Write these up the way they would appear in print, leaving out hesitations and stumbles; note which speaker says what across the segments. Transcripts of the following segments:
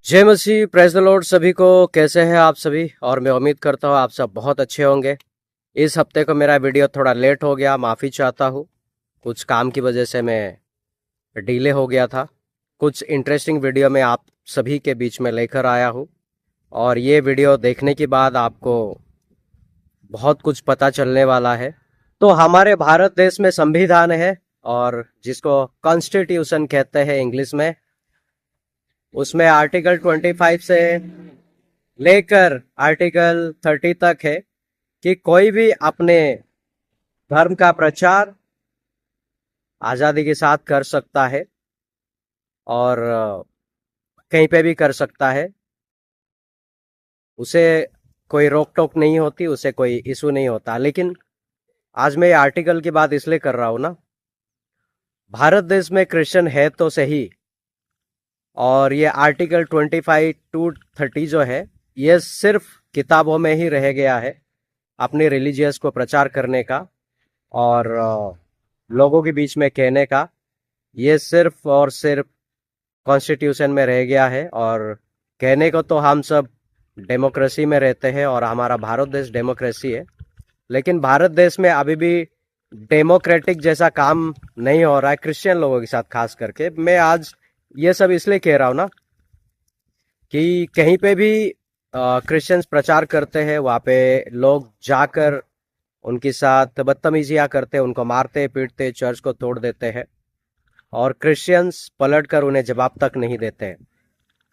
Speaker 1: जय मसीह, praise the Lord सभी को। कैसे हैं आप सभी? और मैं उम्मीद करता हूँ आप सब बहुत अच्छे होंगे। इस हफ्ते को मेरा वीडियो थोड़ा लेट हो गया, माफ़ी चाहता हूँ। कुछ काम की वजह से मैं डिले हो गया था। कुछ इंटरेस्टिंग वीडियो मैं आप सभी के बीच में लेकर आया हूँ, और ये वीडियो देखने के बाद आपको बहुत कुछ पता चलने वाला है। तो हमारे भारत देश में संविधान है, और जिसको कॉन्स्टिट्यूशन कहते हैं इंग्लिश में। उसमें आर्टिकल 25 से लेकर आर्टिकल 30 तक है कि कोई भी अपने धर्म का प्रचार आज़ादी के साथ कर सकता है, और कहीं पे भी कर सकता है। उसे कोई रोक टोक नहीं होती, उसे कोई इशू नहीं होता। लेकिन आज मैं ये आर्टिकल की बात इसलिए कर रहा हूँ ना, भारत देश में क्रिश्चियन है तो सही, और ये आर्टिकल 25 टू 30 जो है, ये सिर्फ किताबों में ही रह गया है अपने रिलीजियस को प्रचार करने का और लोगों के बीच में कहने का। ये सिर्फ और सिर्फ कॉन्स्टिट्यूशन में रह गया है। और कहने को तो हम सब डेमोक्रेसी में रहते हैं, और हमारा भारत देश डेमोक्रेसी है, लेकिन भारत देश में अभी भी डेमोक्रेटिक जैसा काम नहीं हो रहा है क्रिश्चियन लोगों के साथ। खास करके मैं आज ये सब इसलिए कह रहा हूँ ना, कि कहीं पे भी क्रिश्चियंस प्रचार करते हैं, वहाँ पे लोग जाकर उनके साथ बदतमीजियाँ करते हैं, उनको मारते पीटते, चर्च को तोड़ देते हैं, और क्रिश्चियंस पलटकर उन्हें जवाब तक नहीं देते हैं।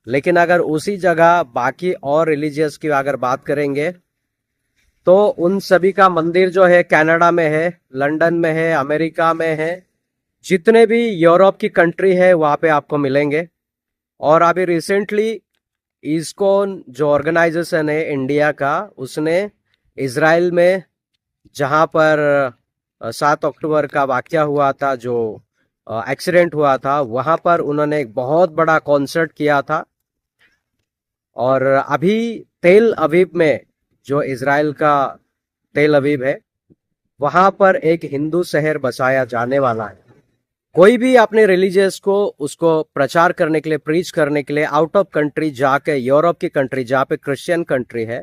Speaker 1: लेकिन अगर उसी जगह बाकी और रिलीजियस की अगर बात करेंगे, तो उन सभी का मंदिर जो है कनाडा में है, लंदन में है, अमेरिका में है, जितने भी यूरोप की कंट्री है वहाँ पे आपको मिलेंगे। और अभी रिसेंटली इस्कॉन जो ऑर्गेनाइजेशन है इंडिया का, उसने इजराइल में जहाँ पर 7 अक्टूबर का वाकया हुआ था, जो एक्सीडेंट हुआ था, वहाँ पर उन्होंने एक बहुत बड़ा कॉन्सर्ट किया था। और अभी तेल अवीव में, जो इजराइल का तेल अवीव है, वहाँ पर एक हिंदू शहर बसाया जाने वाला है। कोई भी अपने रिलीजियस को उसको प्रचार करने के लिए, प्रीच करने के लिए आउट ऑफ कंट्री जाके, यूरोप की कंट्री जहाँ पे क्रिश्चियन कंट्री है,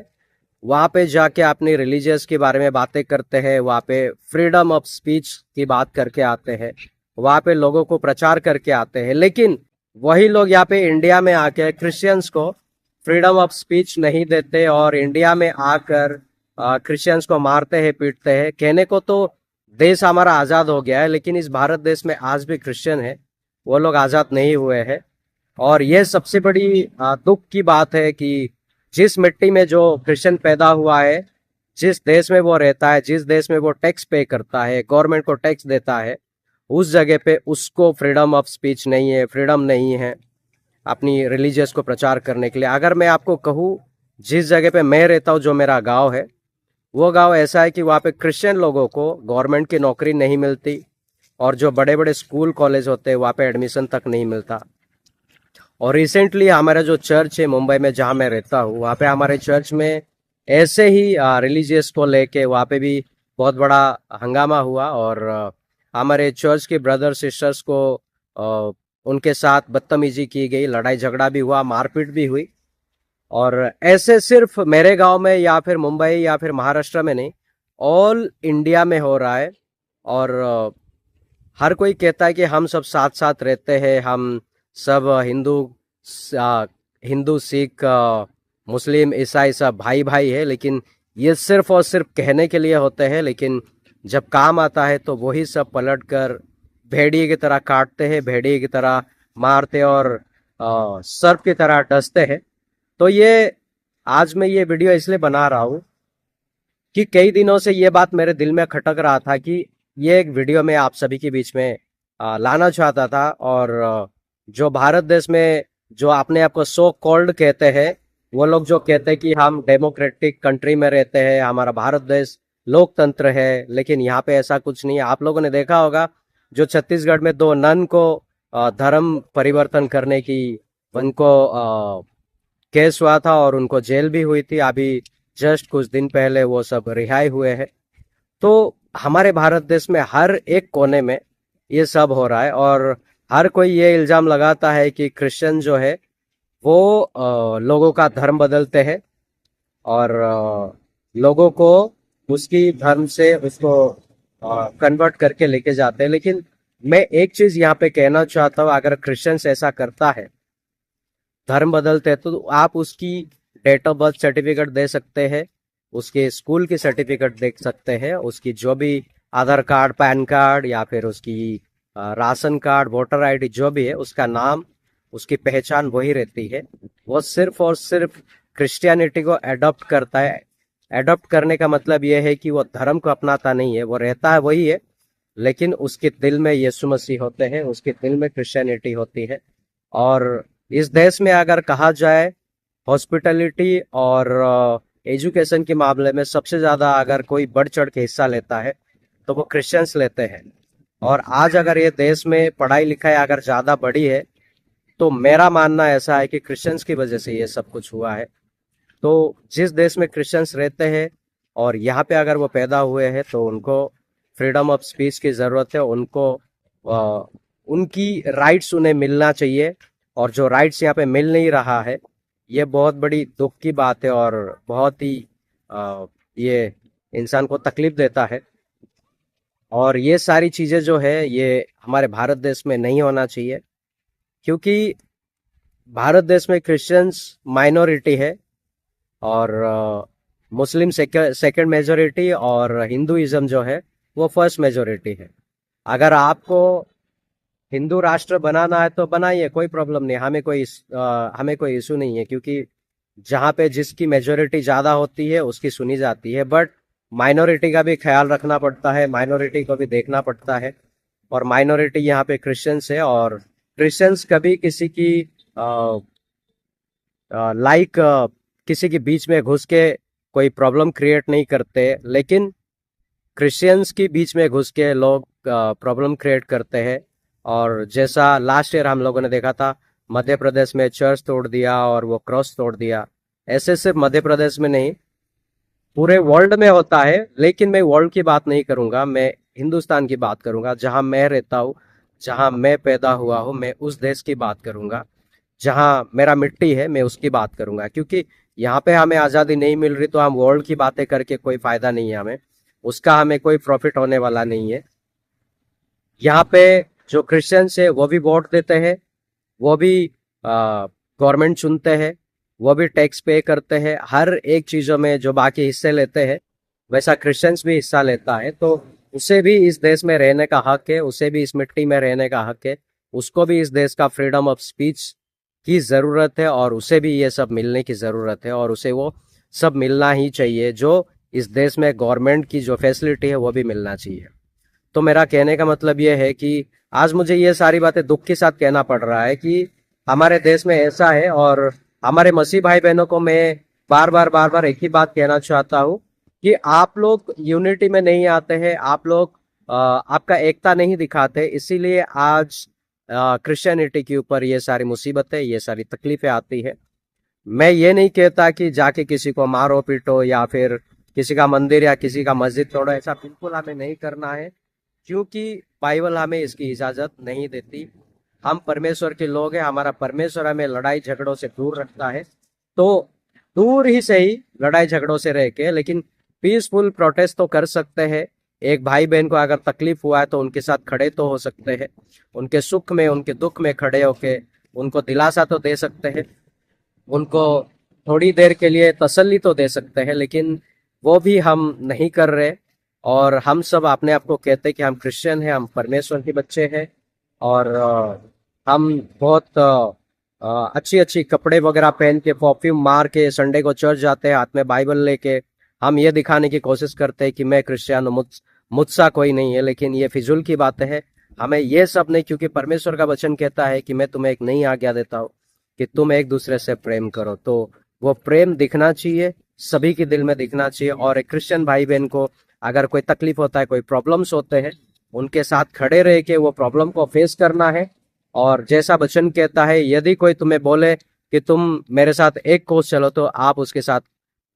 Speaker 1: वहाँ पे जाके अपने रिलीजियस के बारे में बातें करते हैं, वहाँ पे फ्रीडम ऑफ स्पीच की बात करके आते हैं, वहाँ पे लोगों को प्रचार करके आते हैं। लेकिन वही लोग यहाँ पे इंडिया में आके क्रिश्चियंस को फ्रीडम ऑफ स्पीच नहीं देते, और इंडिया में आकर क्रिश्चियंस को मारते हैं, पीटते हैं। कहने को तो देश हमारा आज़ाद हो गया है, लेकिन इस भारत देश में आज भी क्रिश्चियन है, वो लोग आज़ाद नहीं हुए हैं। और ये सबसे बड़ी दुख की बात है कि जिस मिट्टी में जो क्रिश्चियन पैदा हुआ है, जिस देश में वो रहता है, जिस देश में वो टैक्स पे करता है, गवर्नमेंट को टैक्स देता है, उस जगह पे उसको फ्रीडम ऑफ स्पीच नहीं है, फ्रीडम नहीं है अपनी रिलीजियस को प्रचार करने के लिए। अगर मैं आपको कहूँ, जिस जगह पे मैं रहता हूँ, जो मेरा गांव है, वो गांव ऐसा है कि वहाँ पे क्रिश्चियन लोगों को गवर्नमेंट की नौकरी नहीं मिलती, और जो बड़े बड़े स्कूल कॉलेज होते हैं वहाँ पे एडमिशन तक नहीं मिलता। और रिसेंटली हमारा जो चर्च है मुंबई में, जहाँ मैं रहता हूँ, वहाँ पे हमारे चर्च में ऐसे ही रिलीजियस को लेके वहाँ पे भी बहुत बड़ा हंगामा हुआ, और हमारे चर्च के ब्रदर सिस्टर्स को उनके साथ बदतमीजी की गई, लड़ाई झगड़ा भी हुआ, मारपीट भी हुई। और ऐसे सिर्फ मेरे गांव में या फिर मुंबई या फिर महाराष्ट्र में नहीं, ऑल इंडिया में हो रहा है। और हर कोई कहता है कि हम सब साथ साथ रहते हैं, हम सब हिंदू सिख मुस्लिम ईसाई सब भाई भाई है। लेकिन ये सिर्फ और सिर्फ कहने के लिए होते हैं, लेकिन जब काम आता है तो वही सब पलट कर भेड़िए की तरह काटते हैं, भेड़िए की तरह मारते, और सर्प की तरह डसते हैं। तो ये आज मैं ये वीडियो इसलिए बना रहा हूँ कि कई दिनों से ये बात मेरे दिल में खटक रहा था कि ये एक वीडियो में आप सभी के बीच में लाना चाहता था। और जो भारत देश में जो अपने आप को सो कॉल्ड कहते हैं, वो लोग जो कहते हैं कि हम डेमोक्रेटिक कंट्री में रहते हैं, हमारा भारत देश लोकतंत्र है, लेकिन यहाँ पे ऐसा कुछ नहीं है। आप लोगों ने देखा होगा, जो छत्तीसगढ़ में 2 नन को धर्म परिवर्तन करने की उनको केस हुआ था, और उनको जेल भी हुई थी। अभी जस्ट कुछ दिन पहले वो सब रिहाई हुए हैं। तो हमारे भारत देश में हर एक कोने में ये सब हो रहा है, और हर कोई ये इल्जाम लगाता है कि क्रिश्चियन जो है वो लोगों का धर्म बदलते हैं और लोगों को उसकी धर्म से उसको कन्वर्ट करके लेके जाते हैं। लेकिन मैं एक चीज यहाँ पे कहना चाहता हूँ, अगर क्रिश्चियंस ऐसा करता है, धर्म बदलते हैं, तो आप उसकी डेट ऑफ बर्थ सर्टिफिकेट दे सकते हैं, उसके स्कूल की सर्टिफिकेट दे सकते हैं, उसकी जो भी आधार कार्ड, पैन कार्ड या फिर उसकी राशन कार्ड, वोटर आईडी जो भी है, उसका नाम, उसकी पहचान वही रहती है। वो सिर्फ और सिर्फ क्रिश्चियनिटी को एडॉप्ट करता है। एडॉप्ट करने का मतलब यह है कि वो धर्म को अपनाता नहीं है, वो रहता है वही है, लेकिन उसके दिल में यीशु मसीह होते हैं, उसके दिल में क्रिश्चियनिटी होती है। और इस देश में अगर कहा जाए हॉस्पिटलिटी और एजुकेशन के मामले में सबसे ज्यादा अगर कोई बढ़ चढ़ के हिस्सा लेता है तो वो क्रिश्चियंस लेते हैं। और आज अगर ये देश में पढ़ाई लिखाई अगर ज्यादा बढ़ी है तो मेरा मानना ऐसा है कि क्रिश्चियंस की वजह से ये सब कुछ हुआ है। तो जिस देश में क्रिश्चियंस रहते हैं और यहाँ पे अगर वो पैदा हुए हैं तो उनको फ्रीडम ऑफ स्पीच की ज़रूरत है, उनको उनकी राइट्स उन्हें मिलना चाहिए। और जो राइट्स यहाँ पे मिल नहीं रहा है, ये बहुत बड़ी दुख की बात है और बहुत ही ये इंसान को तकलीफ देता है। और ये सारी चीज़ें जो है ये हमारे भारत देश में नहीं होना चाहिए, क्योंकि भारत देश में क्रिश्चियंस माइनॉरिटी है और मुस्लिम सेकंड मेजोरिटी और हिंदुइज्म जो है वो फर्स्ट मेजोरिटी है। अगर आपको हिंदू राष्ट्र बनाना है तो बनाइए, कोई प्रॉब्लम नहीं, हमें कोई इशू नहीं है, क्योंकि जहाँ पे जिसकी मेजोरिटी ज़्यादा होती है उसकी सुनी जाती है। बट माइनॉरिटी का भी ख्याल रखना पड़ता है, माइनॉरिटी को भी देखना पड़ता है। और माइनॉरिटी यहाँ पे क्रिश्चियंस है, और क्रिश्चियंस कभी किसी की लाइक किसी के बीच में घुस के कोई प्रॉब्लम क्रिएट नहीं करते, लेकिन क्रिश्चियंस के बीच में घुस के लोग प्रॉब्लम क्रिएट करते हैं। और जैसा लास्ट ईयर हम लोगों ने देखा था, मध्य प्रदेश में चर्च तोड़ दिया और वो क्रॉस तोड़ दिया। ऐसे सिर्फ मध्य प्रदेश में नहीं, पूरे वर्ल्ड में होता है। लेकिन मैं वर्ल्ड की बात नहीं करूंगा, मैं हिंदुस्तान की बात करूंगा, जहां मैं रहता हूँ, जहां मैं पैदा हुआ हूँ, मैं उस देश की बात करूंगा, जहां मेरा मिट्टी है मैं उसकी बात करूंगा। क्योंकि यहाँ पे हमें आज़ादी नहीं मिल रही तो हम वर्ल्ड की बातें करके कोई फायदा नहीं है, हमें उसका हमें कोई प्रॉफिट होने वाला नहीं है। यहाँ पे जो क्रिश्चियंस है वो भी वोट देते हैं, वो भी गवर्नमेंट चुनते हैं, वो भी टैक्स पे करते हैं, हर एक चीज़ों में जो बाकी हिस्से लेते हैं वैसा क्रिश्चियंस भी हिस्सा लेता है। तो उसे भी इस देश में रहने का हक है, उसे भी इस मिट्टी में रहने का हक है, उसको भी इस देश का फ्रीडम ऑफ स्पीच की ज़रूरत है, और उसे भी ये सब मिलने की ज़रूरत है, और उसे वो सब मिलना ही चाहिए। जो इस देश में गवर्नमेंट की जो फैसिलिटी है वो भी मिलना चाहिए। तो मेरा कहने का मतलब ये है कि आज मुझे ये सारी बातें दुख के साथ कहना पड़ रहा है कि हमारे देश में ऐसा है। और हमारे मसीह भाई बहनों को मैं बार बार एक ही बात कहना चाहता हूँ कि आप लोग यूनिटी में नहीं आते हैं, आप लोग आपका एकता नहीं दिखाते, इसीलिए आज क्रिश्चियनिटी के ऊपर ये सारी मुसीबतें, ये सारी तकलीफें आती है। मैं ये नहीं कहता कि जाके किसी को मारो पीटो या फिर किसी का मंदिर या किसी का मस्जिद तोड़ो, ऐसा बिल्कुल हमें नहीं करना है, क्योंकि बाइबल हमें इसकी इजाजत नहीं देती। हम परमेश्वर के लोग हैं, हमारा परमेश्वर हमें लड़ाई झगड़ों से दूर रखता है। तो दूर ही से ही लड़ाई झगड़ों से रह के, लेकिन पीसफुल प्रोटेस्ट तो कर सकते हैं। एक भाई बहन को अगर तकलीफ हुआ है तो उनके साथ खड़े तो हो सकते हैं, उनके सुख में उनके दुख में खड़े होके उनको दिलासा तो दे सकते हैं, उनको थोड़ी देर के लिए तसल्ली तो दे सकते हैं, लेकिन वो भी हम नहीं कर रहे। और हम सब अपने आप को कहते हैं कि हम क्रिश्चियन हैं, हम परमेश्वर के बच्चे हैं, और हम बहुत अच्छी अच्छी कपड़े वगैरह पहन के, परफ्यूम मार के संडे को चर्च जाते हैं, हाथ में बाइबल लेके हम ये दिखाने की कोशिश करते हैं कि मैं क्रिश्चियन हूँ, मुझसा कोई नहीं है। लेकिन ये फिजूल की बातें हैं, हमें ये सब नहीं, क्योंकि परमेश्वर का वचन कहता है कि मैं तुम्हें एक नई आज्ञा देता हूँ कि तुम एक दूसरे से प्रेम करो। तो वो प्रेम दिखना चाहिए, सभी के दिल में दिखना चाहिए। और एक क्रिश्चियन भाई बहन को अगर कोई तकलीफ होता है, कोई प्रॉब्लम्स होते हैं, उनके साथ खड़े रह के वो प्रॉब्लम को फेस करना है। और जैसा वचन कहता है, यदि कोई तुम्हें बोले कि तुम मेरे साथ एक कोस चलो तो आप उसके साथ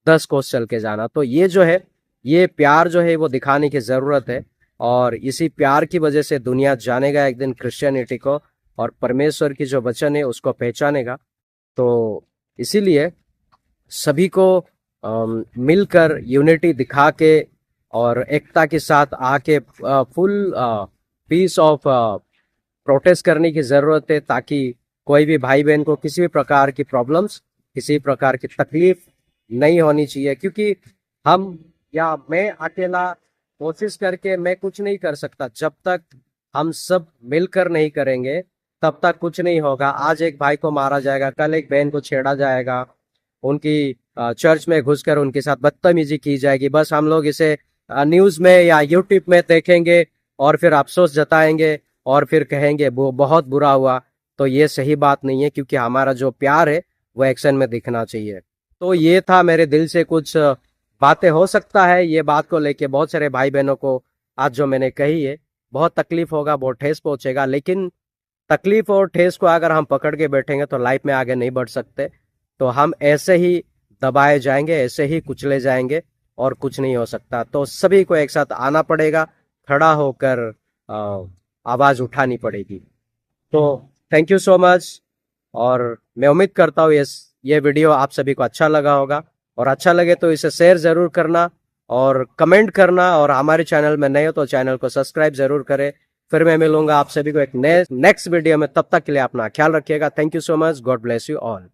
Speaker 1: 10 कोस चल के जाना। तो ये जो है, ये प्यार जो है वो दिखाने की ज़रूरत है, और इसी प्यार की वजह से दुनिया जानेगा एक दिन क्रिश्चियनिटी को, और परमेश्वर की जो वचन है उसको पहचानेगा। तो इसीलिए सभी को मिलकर यूनिटी दिखा के और एकता के साथ आके फुल पीस ऑफ प्रोटेस्ट करने की ज़रूरत है, ताकि कोई भी भाई बहन को किसी भी प्रकार की प्रॉब्लम्स, किसी प्रकार की तकलीफ नहीं होनी चाहिए। क्योंकि हम या मैं अकेला कोशिश करके मैं कुछ नहीं कर सकता। जब तक हम सब मिलकर नहीं करेंगे तब तक कुछ नहीं होगा। आज एक भाई को मारा जाएगा, कल एक बहन को छेड़ा जाएगा, उनकी चर्च में घुसकर उनके साथ बदतमीजी की जाएगी। बस हम लोग इसे न्यूज़ में या यूट्यूब में देखेंगे और फिर अफसोस जताएंगे और फिर कहेंगे वो बहुत बुरा हुआ। तो ये सही बात नहीं है, क्योंकि हमारा जो प्यार है वो एक्शन में दिखना चाहिए। तो ये था मेरे दिल से कुछ बातें। हो सकता है ये बात को लेके बहुत सारे भाई बहनों को आज जो मैंने कही है बहुत तकलीफ होगा, बहुत ठेस पहुंचेगा, लेकिन तकलीफ और ठेस को अगर हम पकड़ के बैठेंगे तो लाइफ में आगे नहीं बढ़ सकते। तो हम ऐसे ही दबाए जाएंगे, ऐसे ही कुचले जाएंगे और कुछ नहीं हो सकता। तो सभी को एक साथ आना पड़ेगा, खड़ा होकर आवाज उठानी पड़ेगी। तो थैंक यू सो मच। और मैं उम्मीद करता हूँ ये वीडियो आप सभी को अच्छा लगा होगा, और अच्छा लगे तो इसे शेयर जरूर करना और कमेंट करना, और हमारे चैनल में नए हो तो चैनल को सब्सक्राइब जरूर करें। फिर मैं मिलूंगा आप सभी को एक नेक्स्ट वीडियो में। तब तक के लिए अपना ख्याल रखिएगा। Thank you so much. God bless you all.